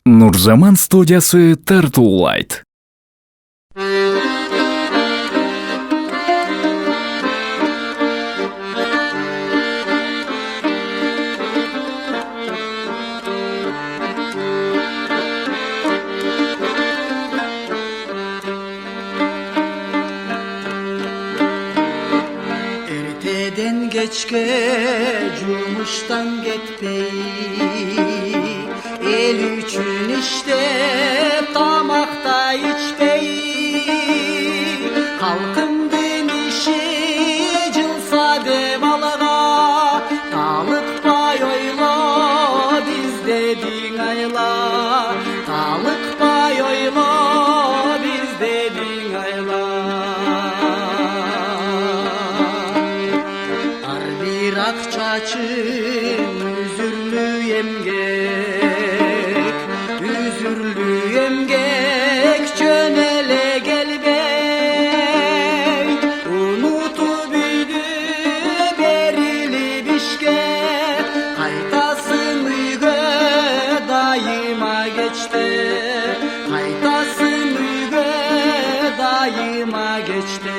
Nurzaman studiyasi Turtle Light. Erteden geçke cumuştan gitmeyi el üçün işte tamakta içmeyi halkın demişi cılsa devalara kalık bay oyla biz dedin ayla kalık bay oyla biz dedin ayla bir akçaçın üzürlü yemgek üzürlü yemgek çönele gel bey unutu büyüdü berili bişke kaytasın uygu daima geçti kaytasın uygu daima geçti.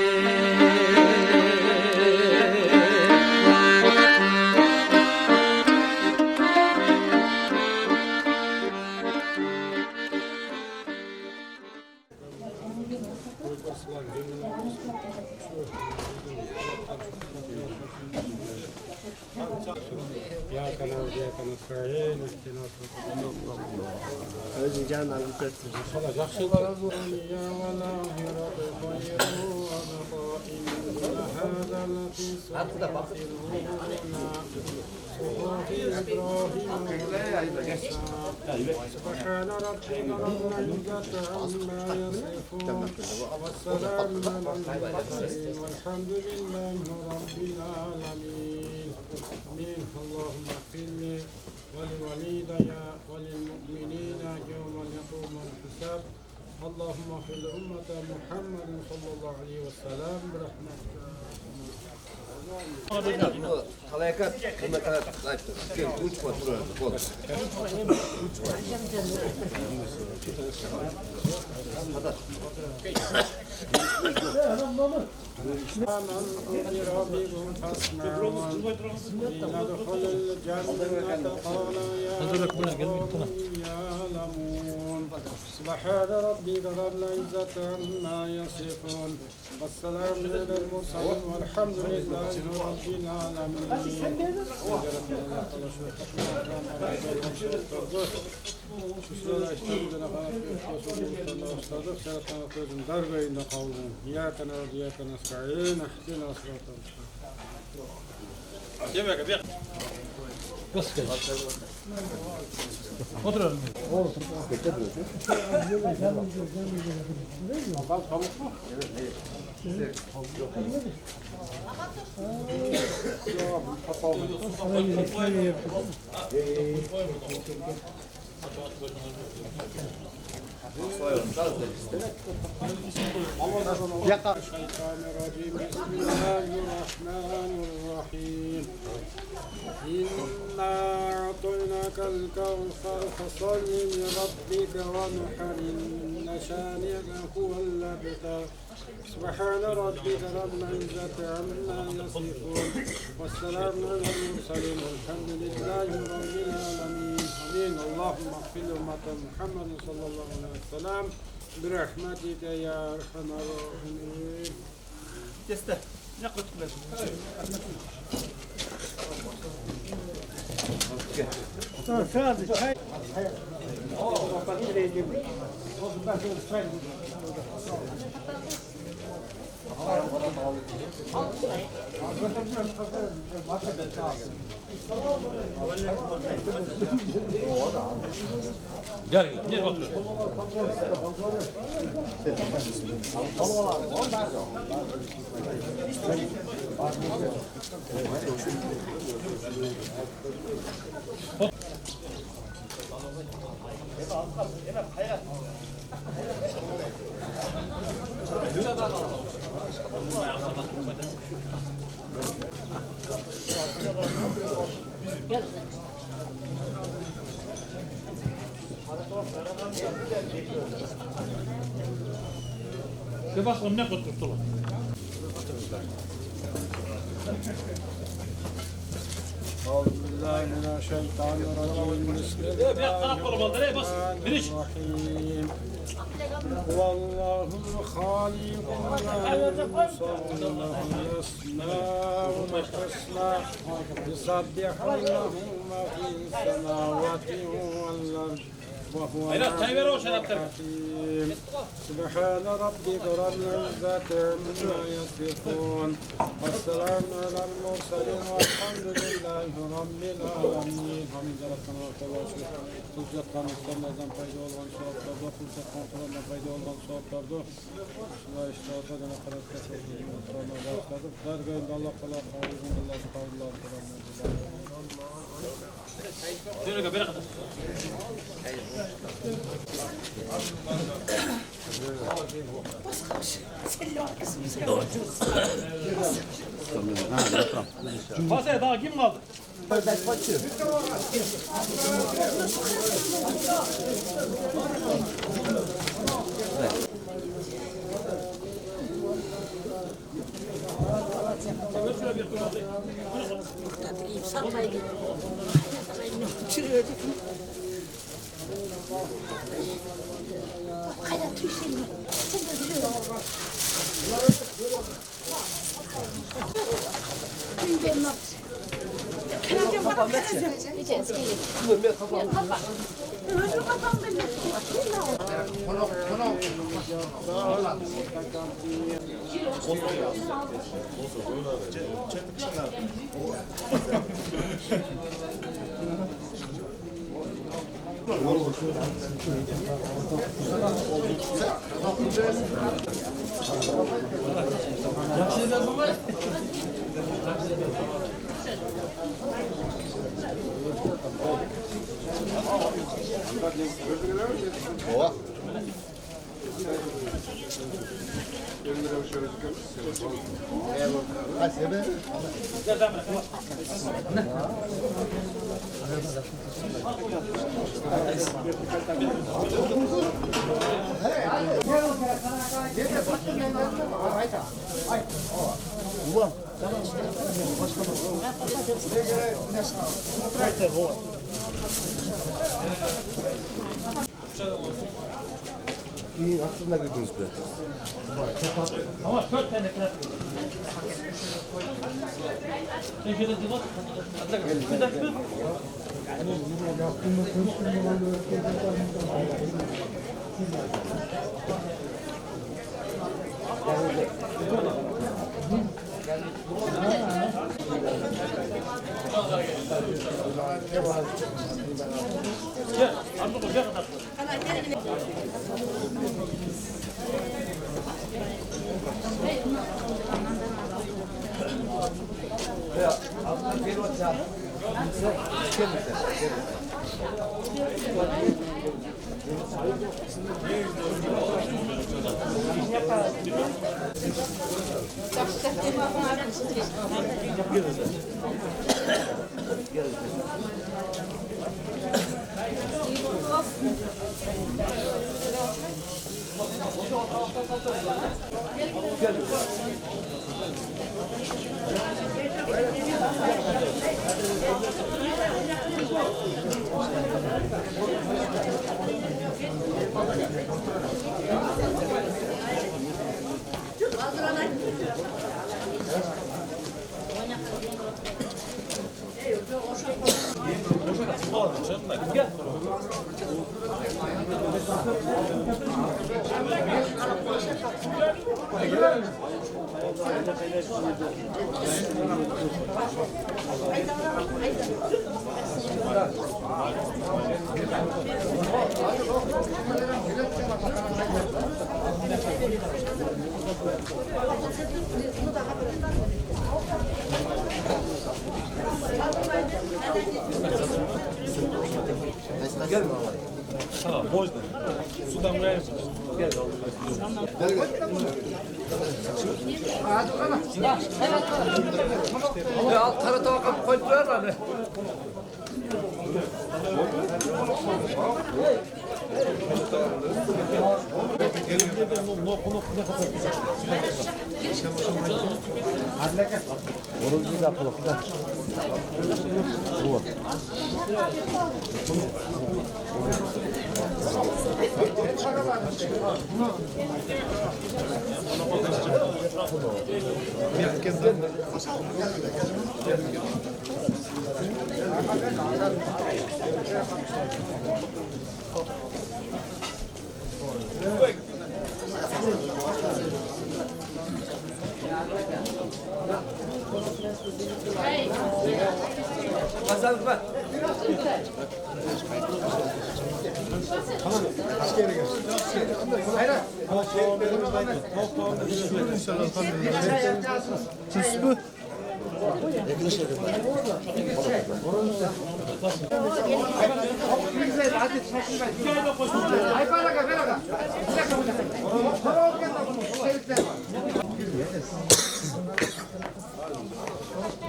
إياك نعبد وإياك نستعين اهدنا الصراط المستقيم صراط الدنيا والآخرة خير وأبقى إن هذا لفي صحف الأولى صحف إبراهيم وموسى سبحان ربك رب العزة عما يصفون والسلام على المرسلين والحمد لله رب العالمين آمين. اللهم اغفر لي ولوالدي وللمؤمنين يوم يقوم الحساب. اللهم اغفر لأمة محمد صلى الله عليه وسلم برحمتك. Talayakat, kıymetler, uç fatura, bol. بربكم فاسمعون لندخل الجنة قال يا قوم يعلمون سبحان ربك رب العزة عما يصفون والسلام على المرسلين والحمد لله رب العالمين. Şuşlara İstanbul'da başladık. Serhat'tan okuyordum. Dar beyinde kaldım. İyyâke na'budu ve iyyâke nestaîn. İhdina sıratal mustakîm. Yemek bir. Oturalım. Adam tavuk mu? Evet. Bismillahirrahmanirrahim. İnna a'tainaka el-kevser fesalli li rabbika venhar inne şâniyeke huvel ebtar. Subhane rabbike rabbil izzati amma yasifun vesselamun alel murselin velhamdülillahi rabbil alemin. Amin. Allahümme affil ümmete Muhammedin sallallahu aleyhi ve sellem birahmetike ya erhamer rahimin. Yeste. Yakıt kulesi. Tamam, şahane çay. Gel gel otur. Gel. Bir bakalım ne kurtuldular. Euzubillahimineşşeytanirracim. Bismillahirrahmanirrahim. Vallahul haliqul musawwirul esma'ul husna. Yusabbihu lahu ma fis semawati vel ard. وهو الحكيم سبحان ربك رب العزة عما يصفون والسلام على المرسلين والحمد لله رب العالمين. Hamdülillah sana arkadaşlar. Tuzluk kanıtlarından fayda olan sohbetlarda, fırsat kontrolünden fayda olan sohbetlarda, şuna işte ortadan akaratlar sorduğumuzlarına başladık. Dergahında Allah kadar kavuzun Allah'ı kavuzlar Şöyle kadar. Masaya daha kim kaldı? İyi, aslında girdiniz be. Ama 4 tane kadar. Sen şöyle dur bak. Bir dakika. Gel, artık oraya kadar. Tamam, boş ver. Sudan buraya mı? Gel. Ya kara tavaka koydular hani.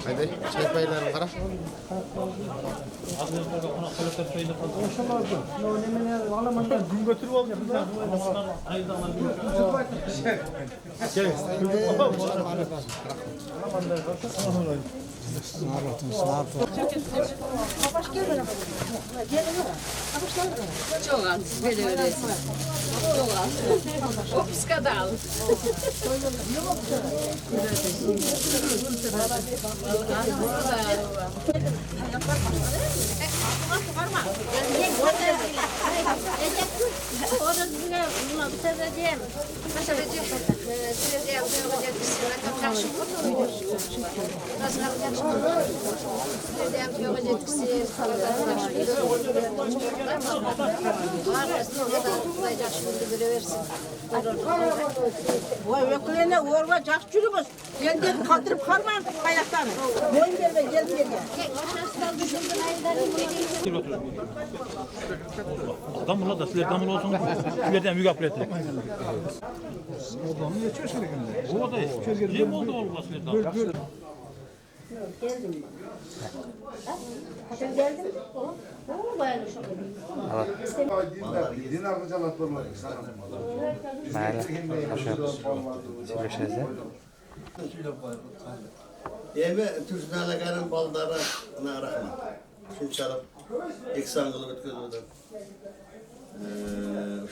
Hadi çay paylarını kara. Gün götürüp al ya. Çok az böyle öğretsin. Çok az. O psikadal. Vay ökülene orva cakçülümüz. Ben dedim kaldırıp kalmayın ayaklarını. Boyun gelme gelin gel. Damır da siler damır olsun. Silerden büyük apletle. O da yem oldu olmaz siler damır. Sen geldin mi? Oo bayağı Din arkacalar durmadı. Deme Türkmenlerin baldarı narahma. Şunçalık eksan kılıp ötközüldü.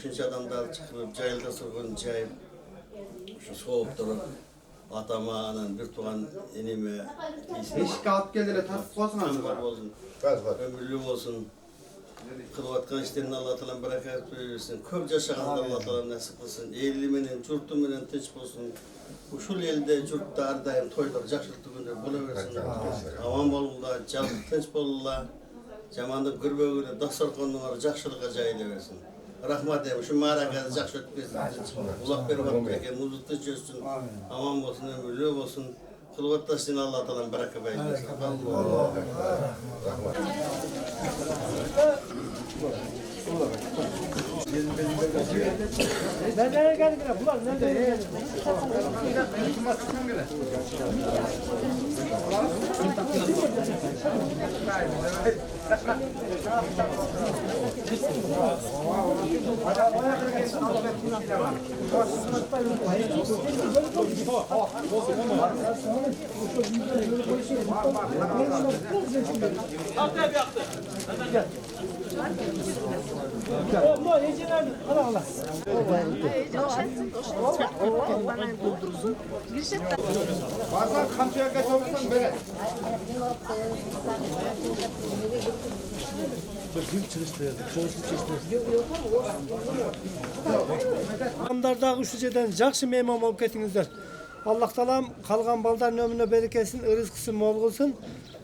Şunç adamlar çıkıp cayılda sürgün cayıp şu soğuk durup atama bir tuğan enime Hiç kağıt geldiler tartışıp koysun var olsun. Ömürlü olsun. Kılvatkan işlerini Allah Teala berakat versin. Köp yaşağında Allah Teala nasip kılsın. Eğiliminin, curtuminin tinç olsun. Uşul elde curtta ardayım toylar, jakşılıklı günler bulaversin. Aman bolunlar, tinç bolunlar. Jamanda gürbögüne, dasar konuları jakşılığa jayılaversin. Rahmat eylesin. Şu mağaraya jakşı ötmesin. Ulak berip atmayken, muzutlu çözsün. Aman olsun, ömürlü olsun. Kılvattasın Allah Teala berakat versin. Nereye geldik ya? Bunlar nereye geldik? Allah yiyeceğler. Allah Allah. Bazen kamçıya kaçırmışsın böyle. Amdardağı üçüceden жақсы mehman olup ketingizler. Allah talam kalgan baldarın ömrüne berekesin, rızkısı mol olsun.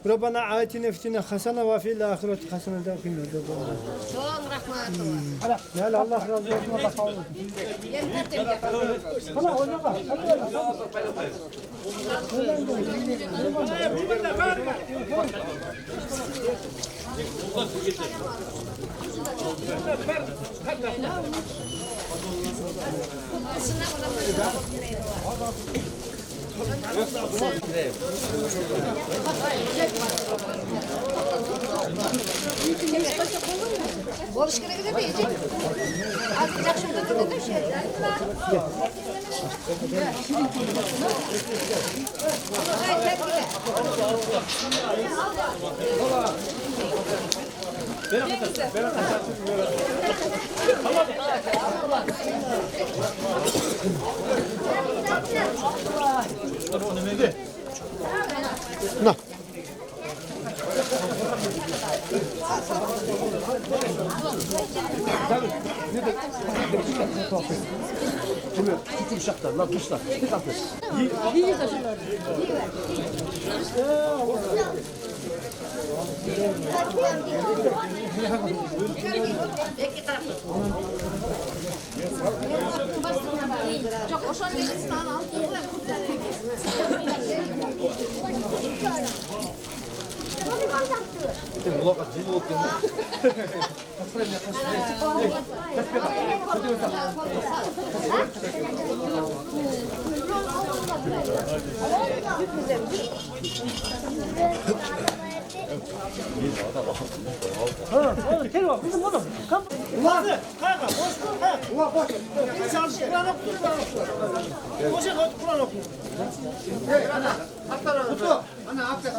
Rabbana atina fitine hasana ve fil ahireti hasana da qimmet. Çok rahmetullah. Yani Allah razı olsun. Allah sağ olsun. Hala oyna bak. Boluş kere de diyecek. Azıcık şurada da şey. Çok hoşan gelirsin ana. Gel bak kızım oğlum. Kam. Ulan kanka boş dur. Ha. Ulan boş. İnsan Kur'an okuyor. Boşa Kur'an okuyor. Kutu. Ana affet.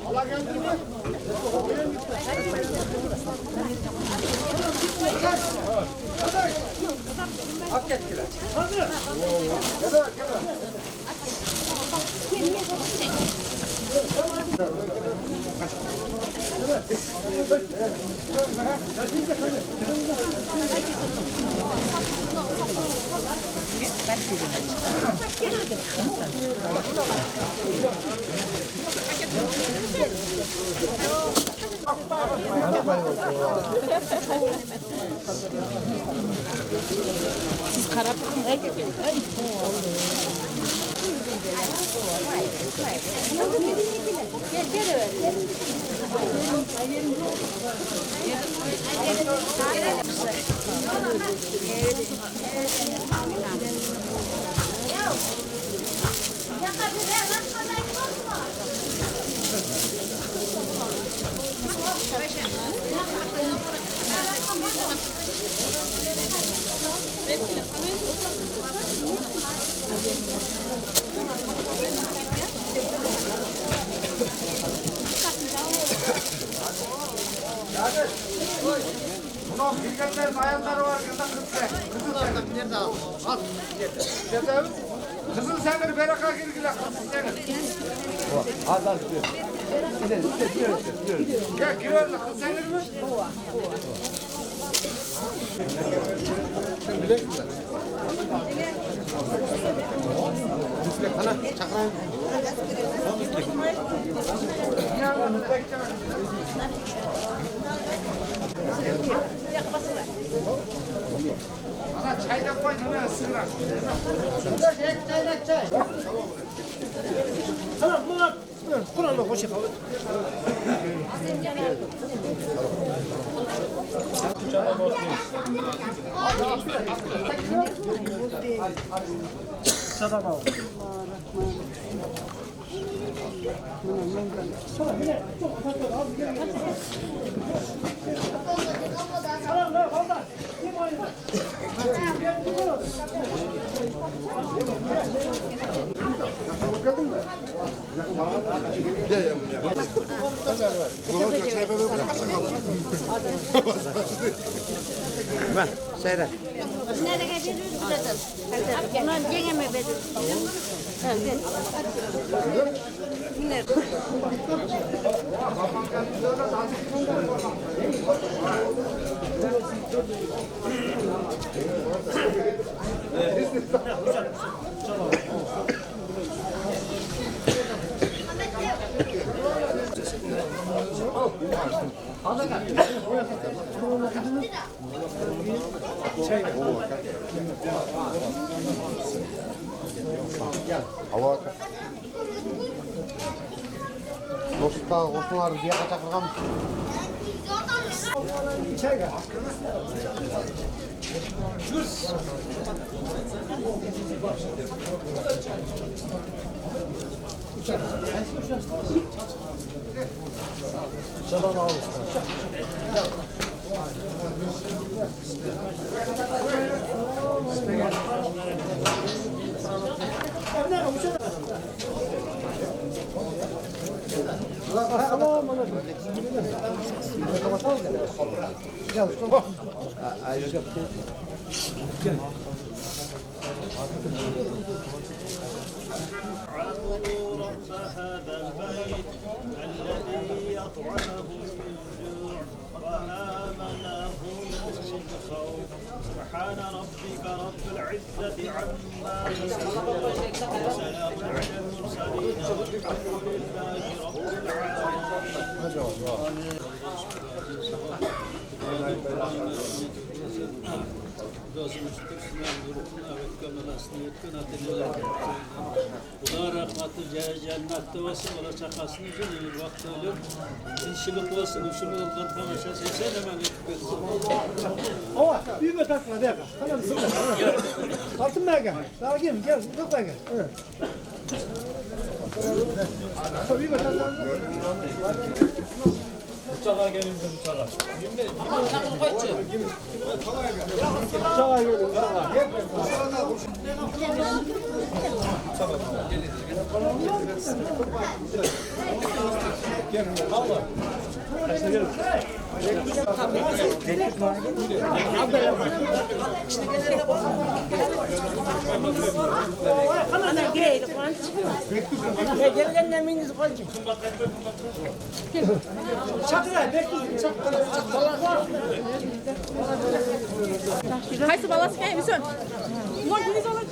Allah geldi mi? Bunun bilgenlerin ayakları var. Kızıl sen. Nerede al? Al. Kızıl sendir beraka girgiler. Kızıl sendir. Az diyor. Gel giriyor da kızıl sendir mi? Sen bilek mi? Ana çakran. Ana çay da koy ne ısırlar. Çay. Tamam bunlar Kur'an'la hoş yapalım. Sadaka al. Ben seyret. Nereye gidiyoruz zaten? Bunlar yengeme verir. Evet. Yine. Hava. Dostlar, osmanlar diye kaçak kırgan. Çay عبدوا رب هذا البيت الذي يطعمهم من جوع وآمنهم من خوف سبحان ربك رب العزة عما يصفون وسلام على المرسلين والحمد لله رب العالمين. Kula rahmatı cennette olsun, ola çakasını üzülür, vakti ölür. İnşilik olsun, uşulu oldan tamaşa seysen hemen etmez. Ova, büyük bir takma de. Tamam, sıkı. Altın mı gel? Daha gel, gel, yok gel. Evet. Büyük bir takma. Uçağa gelince uçağa. Uçağa gelin. Ana gireydi kıvanç. Gelen eminiz koydu. Çakıra, bekleyin. Haydi balası gel misin? Ulan güneş alır.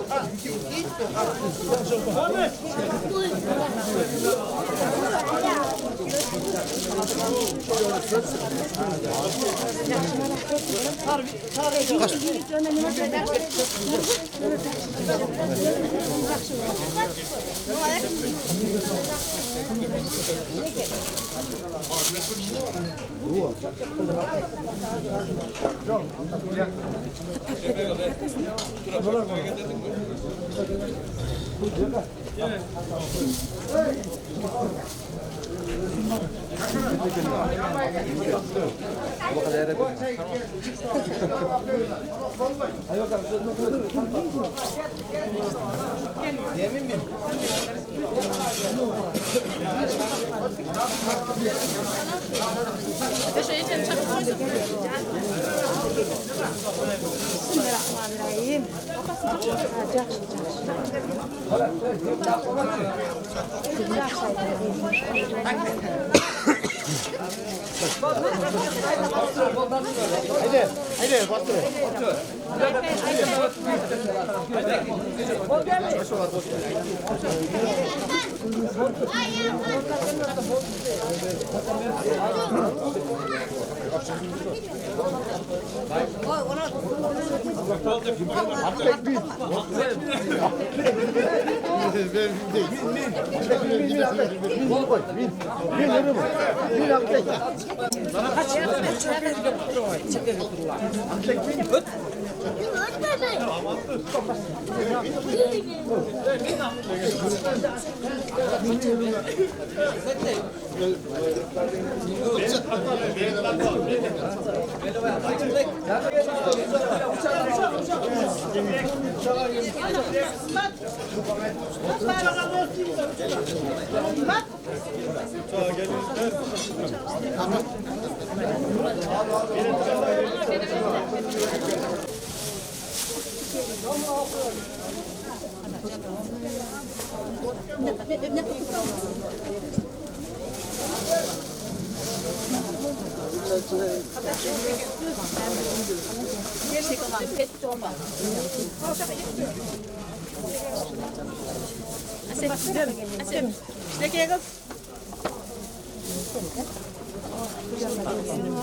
Bismillahirrahmanirrahim. Haydi, bastır.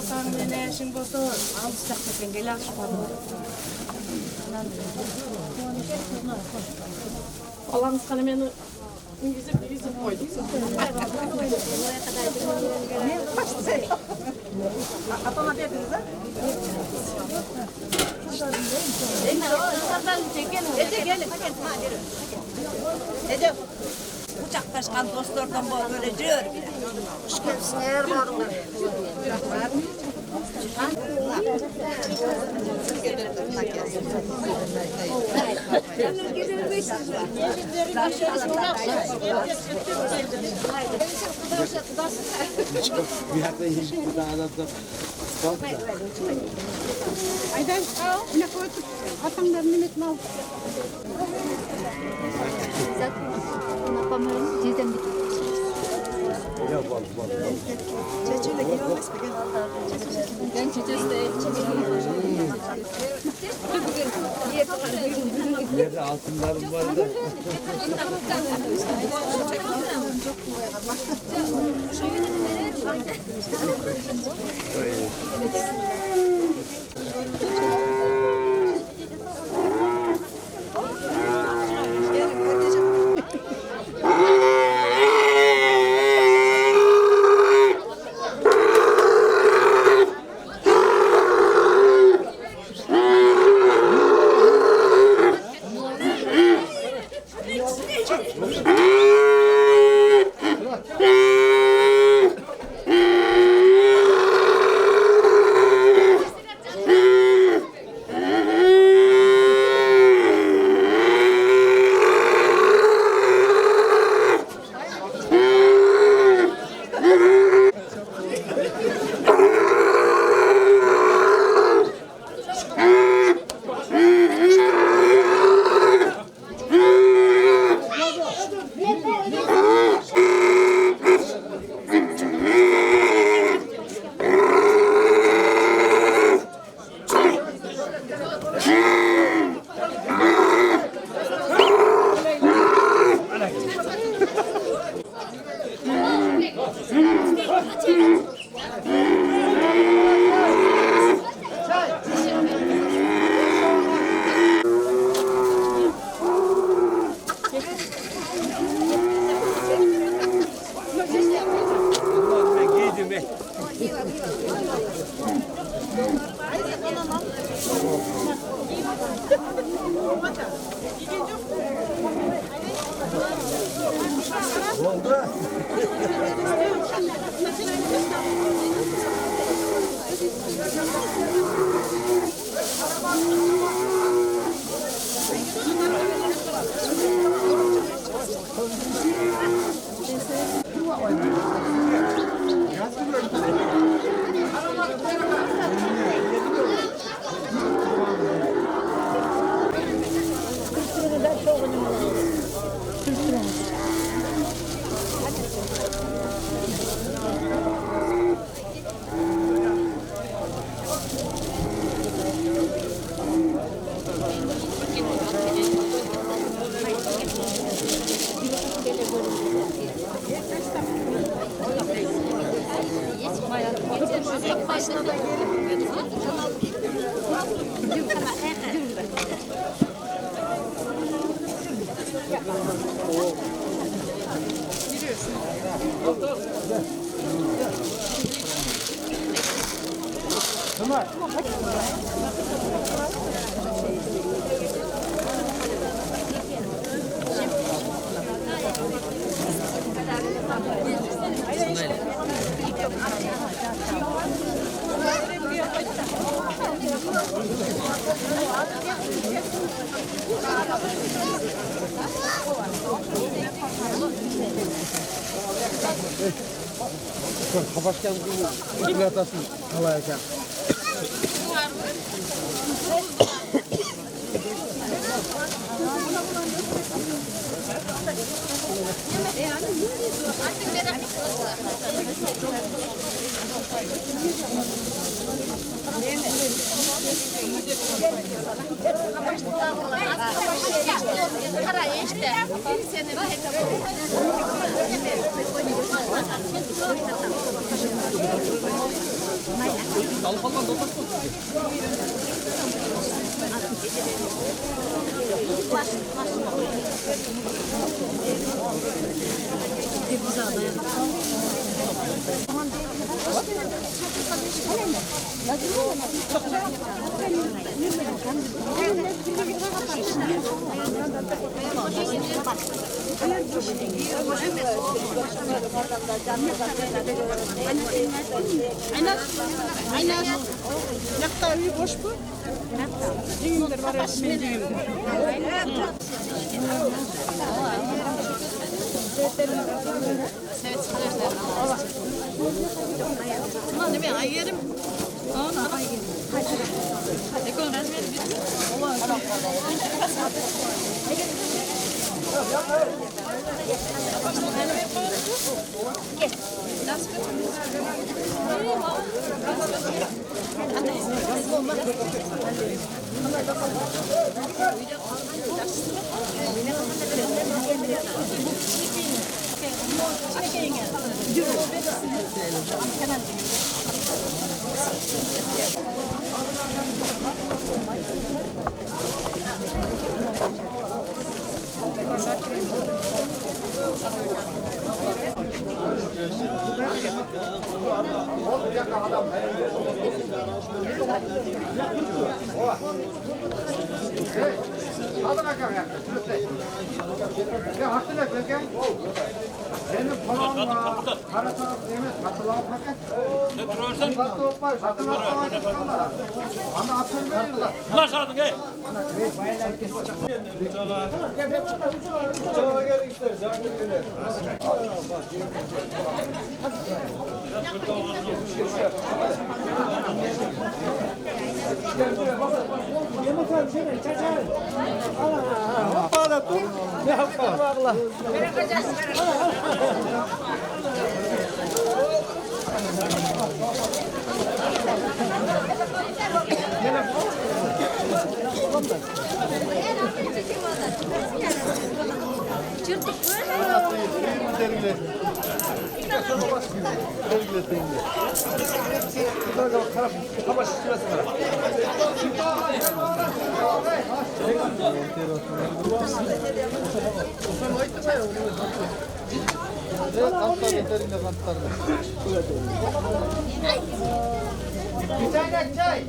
Sen ne işin buldu? Al sıcak gel aç Allah'ın kalemini yüzüp koyduk. Atama dediniz ha? Ece gelin. Ece. Uçaklaşkan dostlardan böyle diyor. Aydan ne koyduk? Atanlar nimet mal. Yapamıyorum. Cidden Ben çiçeği de Nerede altınlarım var da. Kapatken bu platasın halayken. Para işte. Senin Alın bakalım ya. Ya hakkında belki. Benim param var. Para taraf yemek. Hatılar fakat. Hatta opar. Hatılar var. Ama atın veriyorlar. Ulan sağladın gel. Bir tane çay.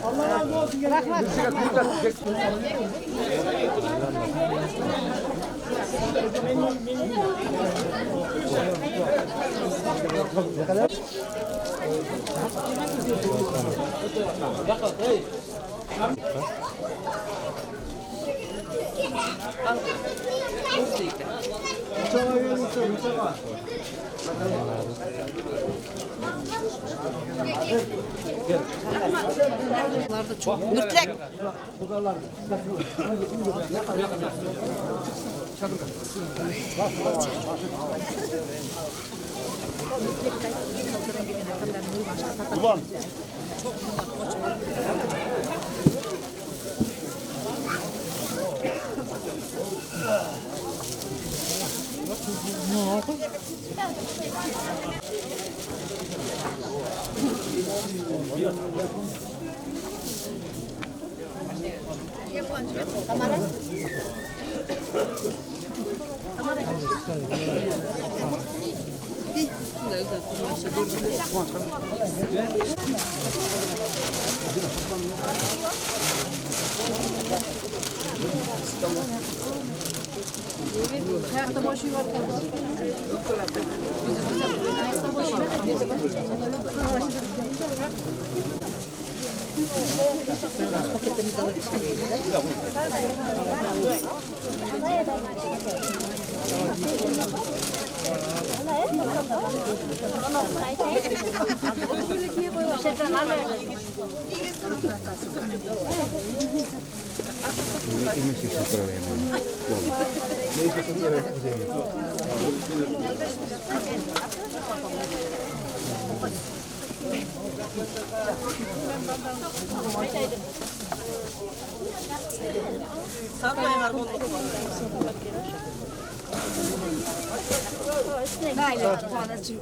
Allah razı olsun. Nurtlek.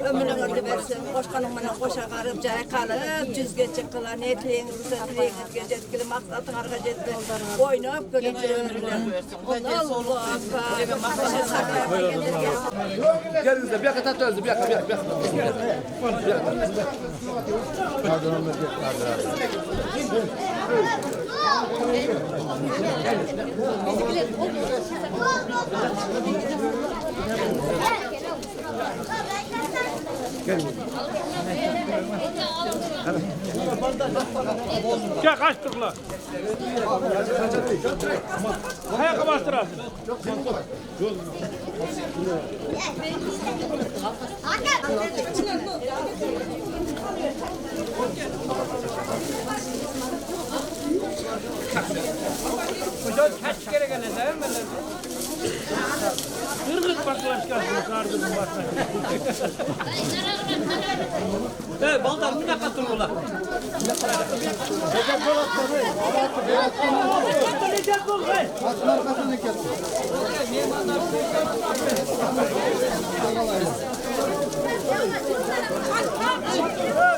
Ömrünü öldü versin, koşkanın bana koşa karıp, cay kalıp, cüzge çıkılan, etliğin, güzelliğin, gecetkili maksatın arka cetti, oynayıp böyle Gelin de bir yakıt öldü, bir yakıt. Gel kaçtık lan. Ayakkabı bastırasın. Hocam kaç kere gene değil mi? Kırgız baklaşkasını sardım baklar. Evet, baldan bir dakika dur ulan.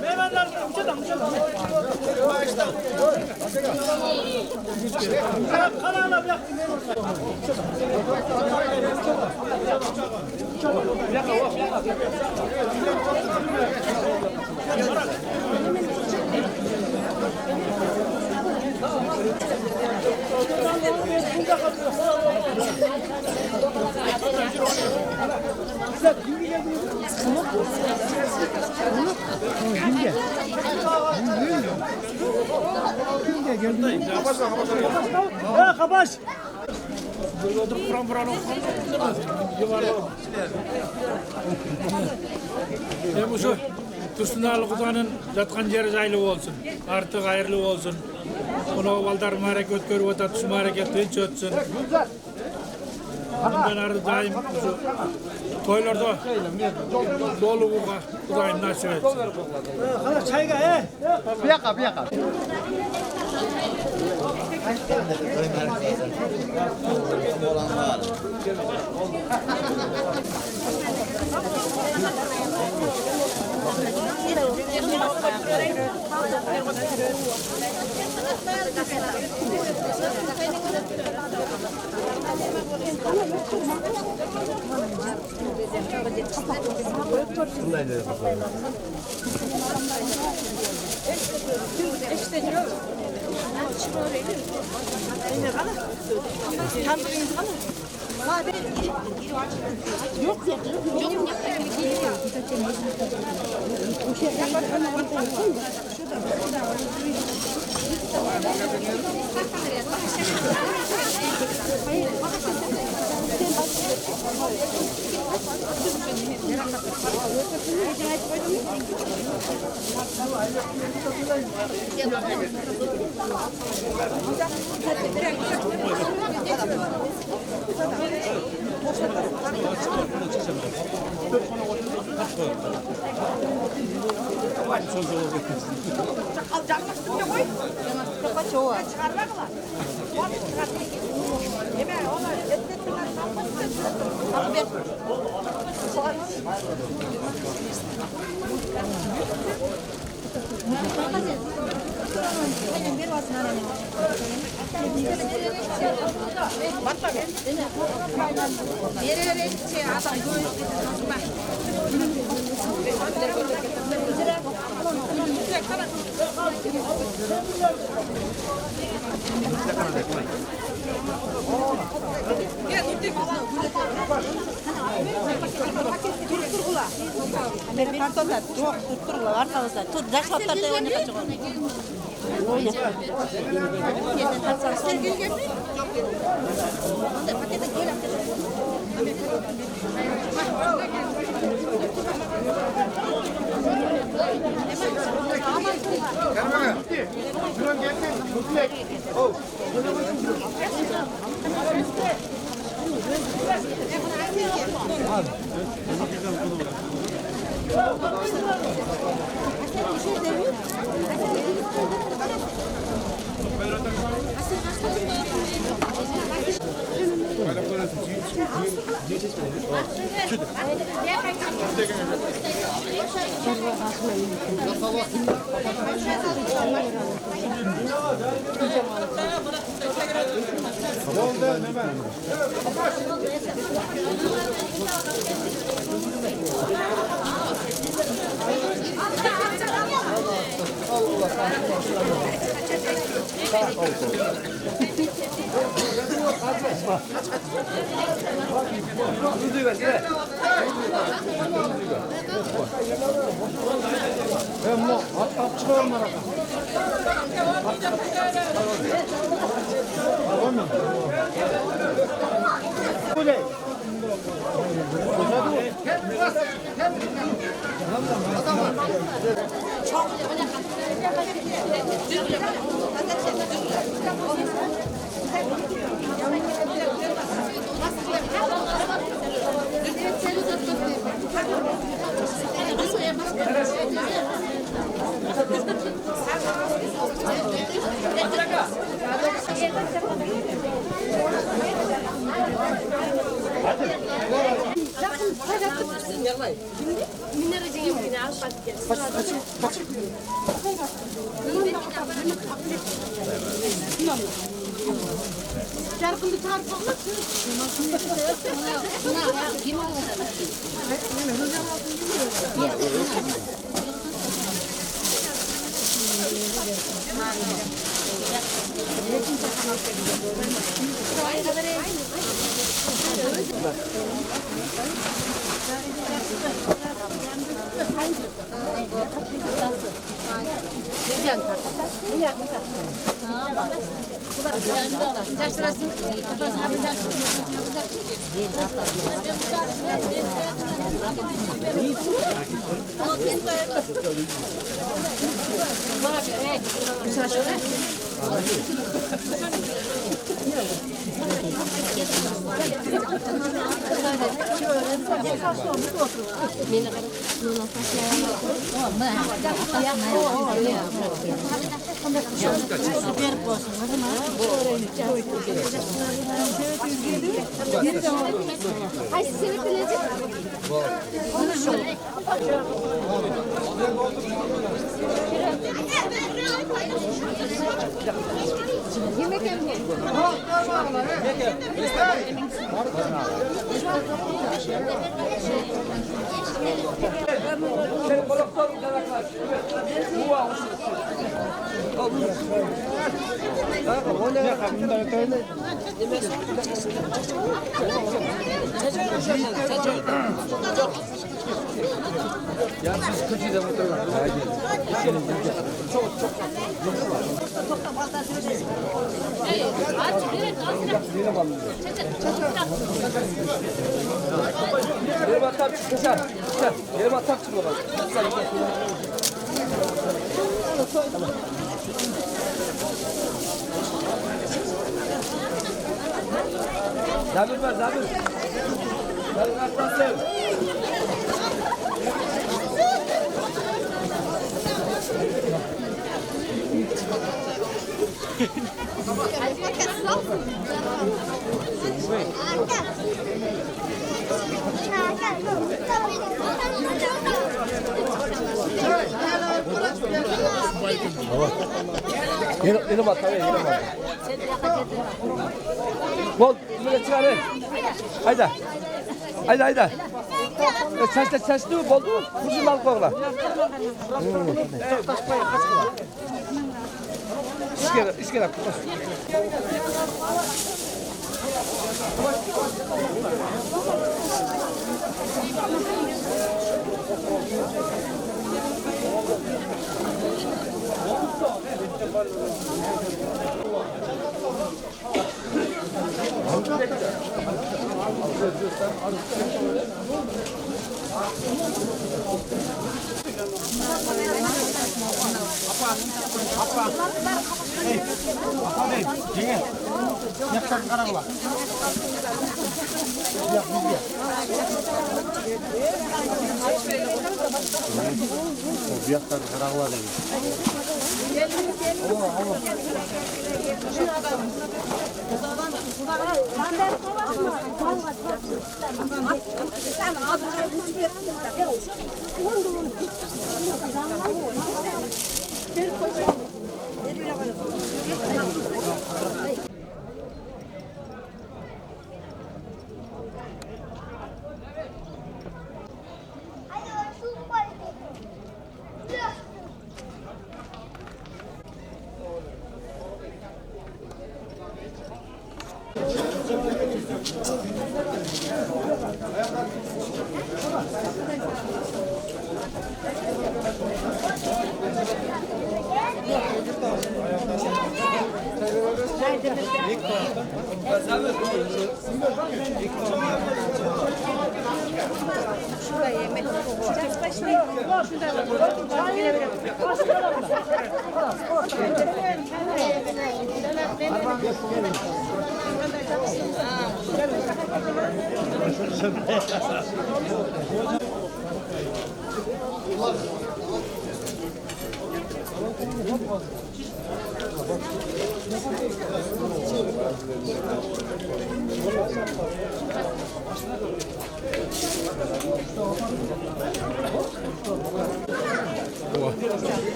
Meyvanlar uçadan. Kanala bırak. Ya kabaş. Şu Tursunalı Kudanın жатқан жері жайлы болсын, арты қайырлы болсын. Мынау балдар әрекет көріп отырады, şu әрекет тынч өтсін. Bundan ары дайым toylarda doluğuға Құдайым насip етсін. Қана çayga, Bir yakıt. Yine bak tabii yine bak. Bol böyle çıkarın. Hayda. Hayda hayda. Çeşitli mi boldu mu? Kuzun balık bağla. İskele. Apa. Yaksak karakola. Fiyatlar karakola değil.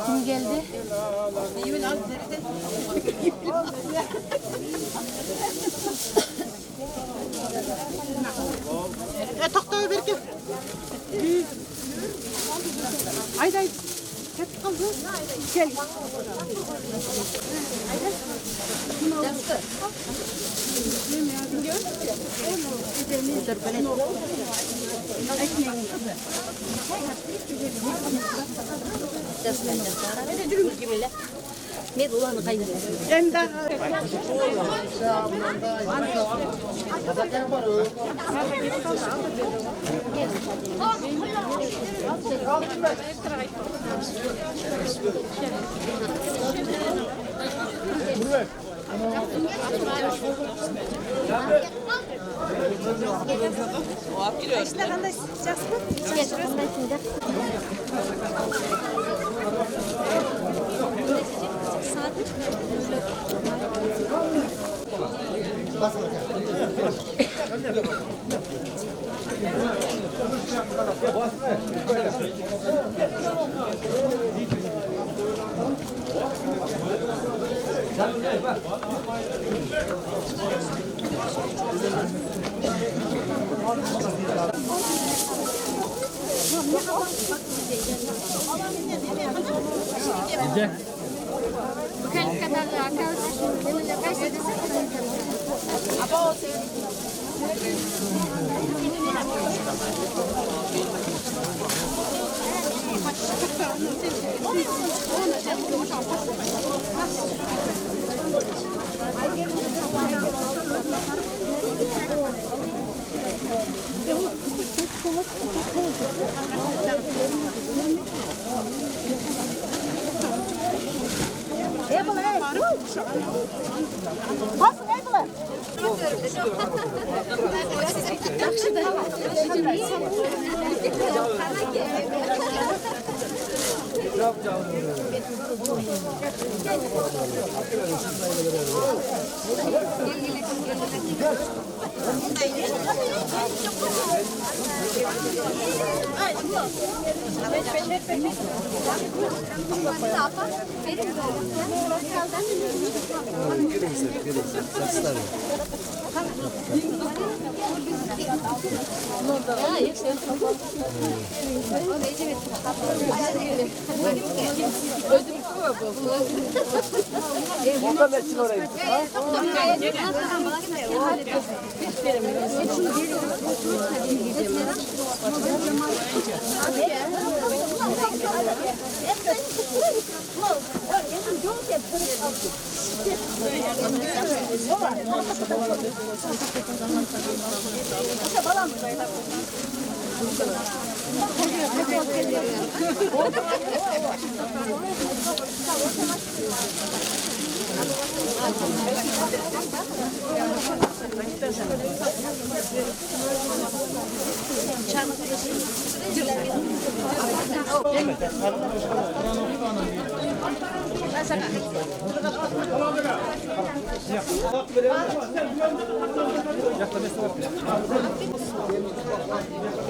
Kim geldi? Toktağı ver ki. Haydi haydi. Hep kaldı. Gel. Ne dolanı kaynıyor. Bukan kata akal, dia mendapat sedekah. Apa hotel?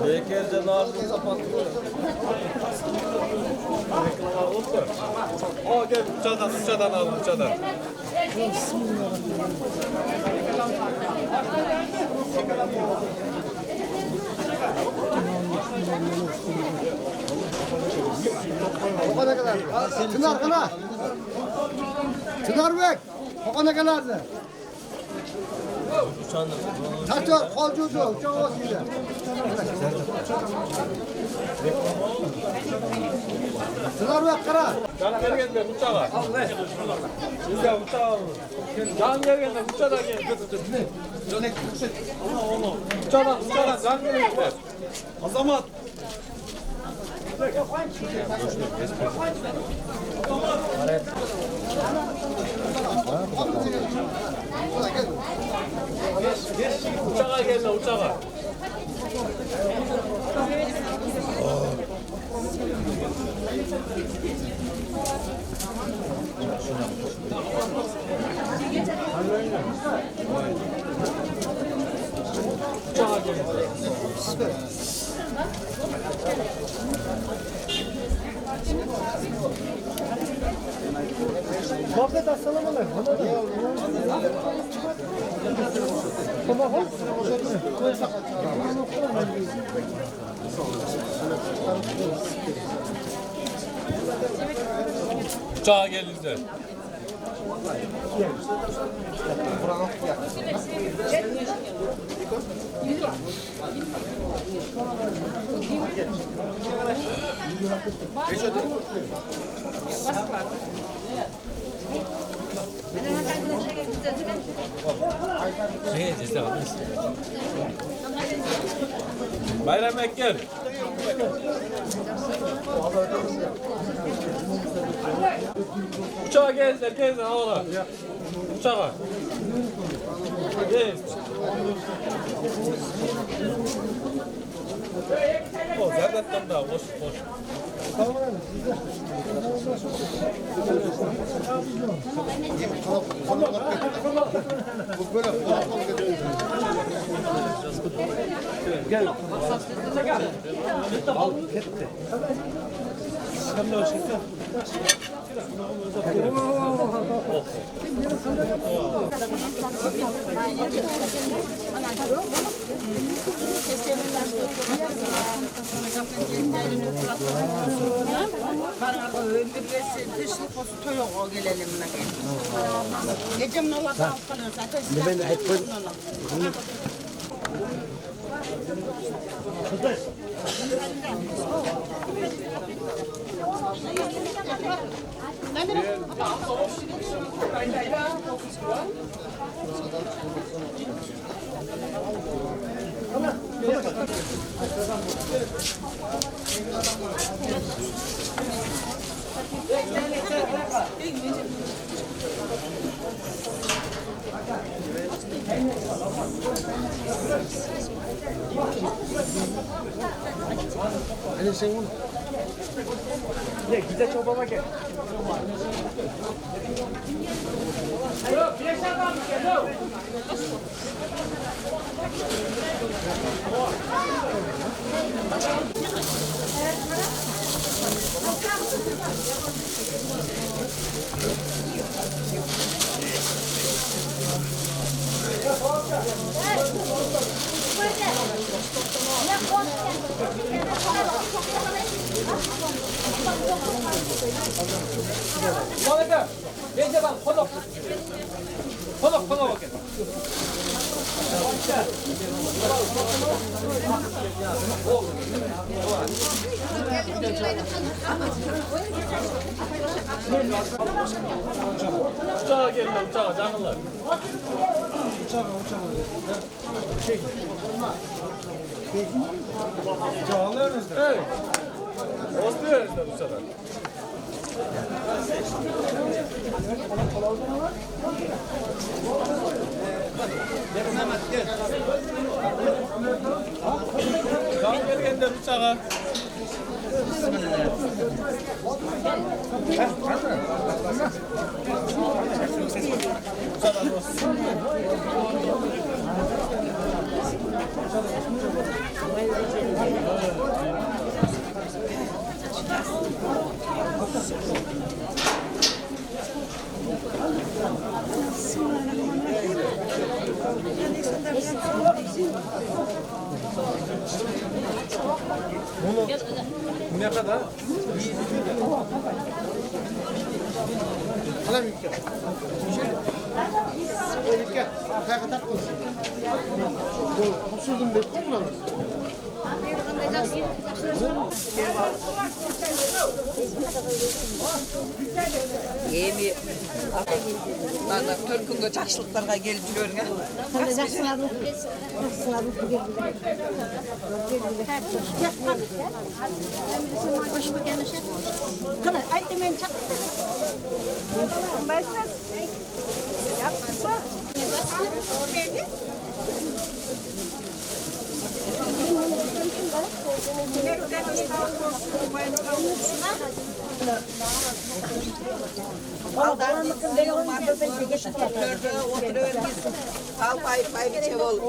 Bekerden ağzını kapattı. Aa gel uçadan al uçadan. O ne kadar? Çınar kana. Çınar bek. O ne kadardı? Taçor, kolcucu, uçak olsun bir de. Çınar bek kara. Can vergende uçağa. Size uçağa alın. Can vergende uçağa gel. Uçağa can vergende. Azamat. Uçağa gel uçağa. Muhabbet assalamu alaikum. Tamam. Uçağa geldiler. Bayram Ekker. Uçağa gezler havalar. Uçağa. Gez. O zaten da boş. Bu böyle Gel. Al gitti. Sen de hoşçakal. Ya gide çobama gel. Ne Ne kadar? Alam yükle. Yükle. Arkaya kadar olsun. Kusurdum bekliyor mu? Yeni bana Türk'ün çarşılıklarına gelip duruyorum ya. Oturuyor biz. Al pay bir şey ol.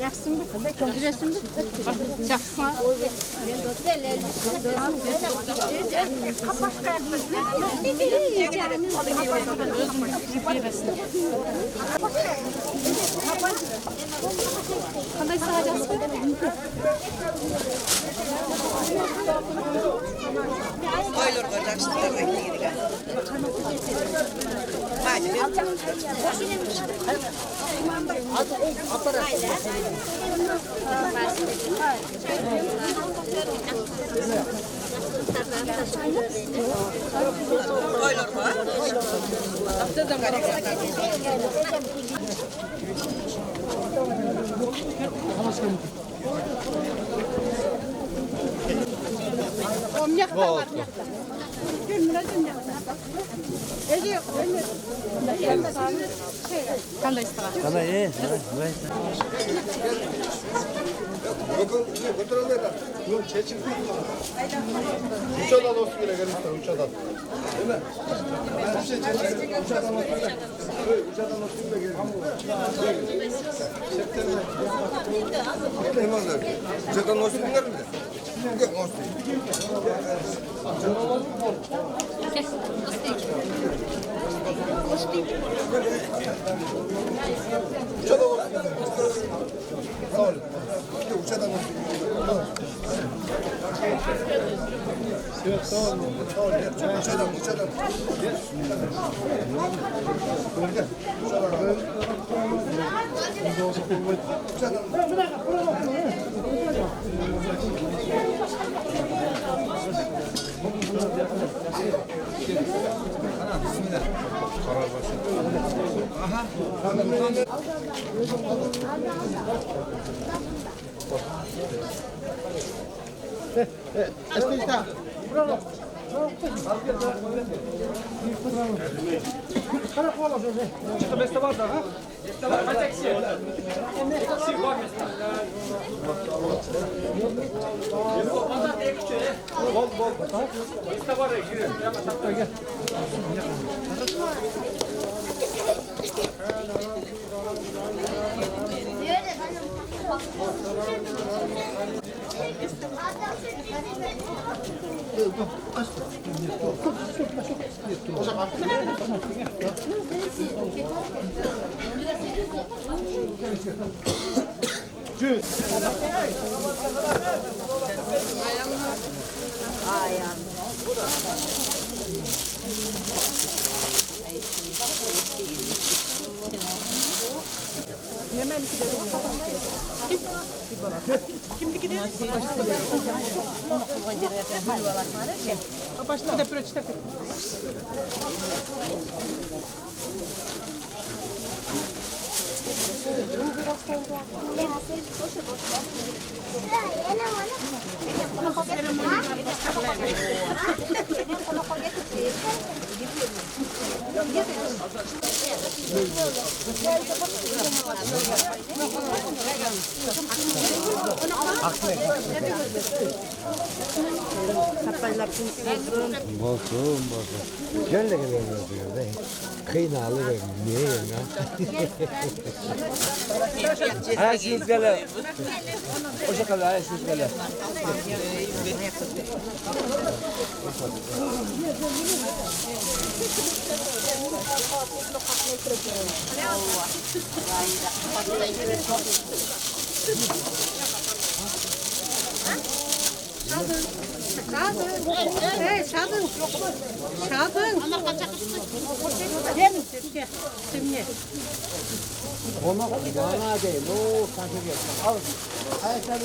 Yaksın mı? Güresin mi? Yaksın. Kapak verdiniz. Kanday sağacağız. Koyulur çarşılıklarına gidiyor. Hadi koyulur mu? Omyak da var. Gülmüne dünya. Ediyor. Kanday sağacağız. Bana iyi. Bakın kontrol eder. Yok çeçil. Uçadan olsun bile gelirse uçadan. Değil mi? Bir şey çeçil. Uçadan olsun bile. Uçadan olsun bile gelir. September. Uçadan olsun bile mi? Yok olsun. Uçadan olsun. Sağ olun. Uçadan olsun. Yok sağ olun. Sağ olun. Uçadan. Olsun. Şöyle geliyoruz diyor. Kıynalı ve niye ya? Ha siz gele. O şekilde ha siz gele. Şadın. Gel. Şimdi. Ona bana değil. O kaçırıyor. Al. Ayakları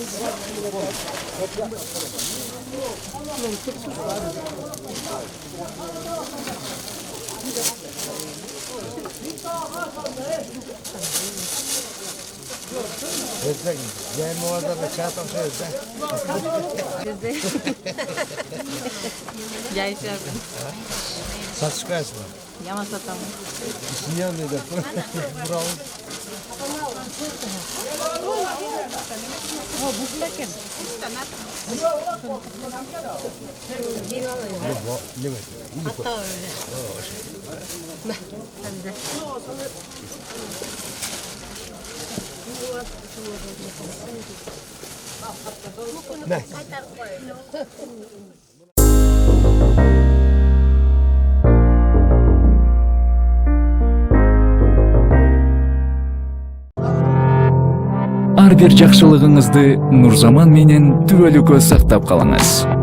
Özlem, benim orada da çatam Özlem. Yaşar. Saç çıkarsın. Yaman satamam. Sinyal ne de? Bravo. Hatta öyle. Ne? Ар бир жакшылыгыңызды Нурзаман менен түбөлүккө сактап калыңыз.